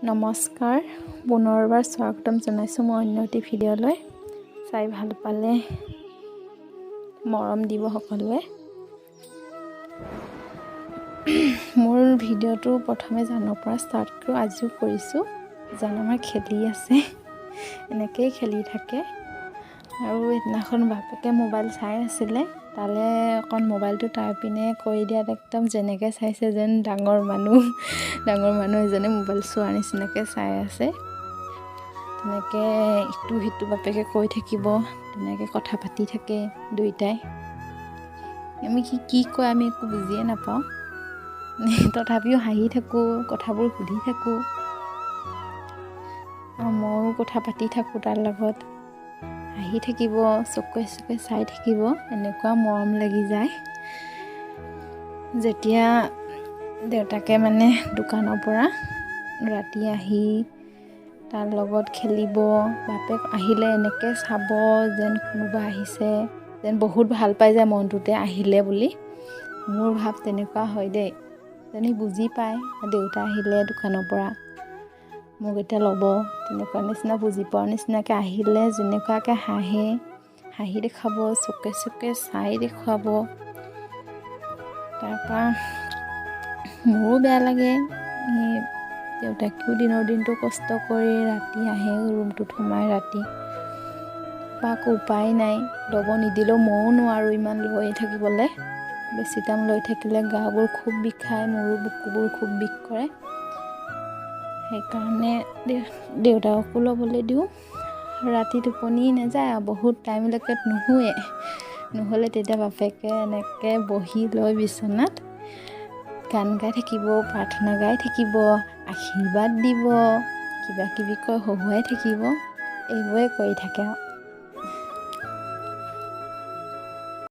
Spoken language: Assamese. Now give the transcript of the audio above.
নমস্কাৰ, পুনৰবাৰ স্বাগতম জনাইছোঁ মই অন্য এটি ভিডিঅ'লৈ। চাই ভাল পালে মৰম দিব সকলোৱে। মোৰ ভিডিঅ'টো প্ৰথমে জানৰ পৰা ষ্টাৰ্ট কৰোঁ, আজিও কৰিছোঁ। জান আমাৰ খেলি আছে, এনেকৈয়ে খেলি থাকে। আৰু সেইদিনাখন বাপেকে মোবাইল চাই আছিলে, তালৈ অকণ মোবাইলটো তাৰ পিনে কৰি দিয়াত একদম যেনেকৈ চাইছে যেন ডাঙৰ মানুহ এজনে মোবাইল চোৱাৰ নিচিনাকৈ চাই আছে। তেনেকৈ ইটো সিটো বাপেকে কৈ থাকিব, তেনেকৈ কথা পাতি থাকে দুইটাই। আমি কি কয় আমি একো বুজিয়ে নাপাওঁ, তথাপিও হাঁহি থাকোঁ, কথাবোৰ সুধি থাকোঁ। ময়ো কথা পাতি থাকোঁ তাৰ লগত, হাঁহি থাকিব, চকুৱে চাই থাকিব, এনেকুৱা মৰম লাগি যায়। যেতিয়া দেউতাকে মানে দোকানৰ পৰা ৰাতি আহি তাৰ লগত খেলিব, বাপেক আহিলে এনেকৈ চাব যেন কোনোবা আহিছে, যেন বহুত ভাল পাই যায় মনটোতে আহিলে বুলি। মোৰ ভাৱ তেনেকুৱা হয় দেই, যেনি বুজি পায় দেউতা আহিলে দোকানৰ পৰা মোক এতিয়া ল'ব, তেনেকুৱা নিচিনা বুজি পোৱাৰ নিচিনাকৈ আহিলে যেনেকুৱাকৈ হাঁহি দেখুৱাব, চকুৱে চাই দেখুৱাব। তাৰপৰা মোৰো বেয়া লাগে, দেউতাকেও দিনটো কষ্ট কৰি ৰাতি আহে, ৰুমটোত সোমাই ৰাতি বা আকৌ উপায় নাই, ল'ব নিদিলেও ময়ো নোৱাৰোঁ ইমান লৈ থাকিবলৈ। বেছি টাইম লৈ থাকিলে গাবোৰ খুব বিষায়, মোৰো বুকুবোৰ খুব বিষ কৰে। সেইকাৰণে দেউতাকো ল'বলৈ দিওঁ। ৰাতি টোপনি নাযায় আৰু বহুত টাইমলৈকে নহ'লে তেতিয়া বাপেকে এনেকৈ বহি লৈ বিচনাত গান গাই থাকিব, প্ৰাৰ্থনা গাই থাকিব, আশীৰ্বাদ দিব, কিবা কিবি কৈ হহুৱাই থাকিব, এইবোৰে কৰি থাকে আৰু।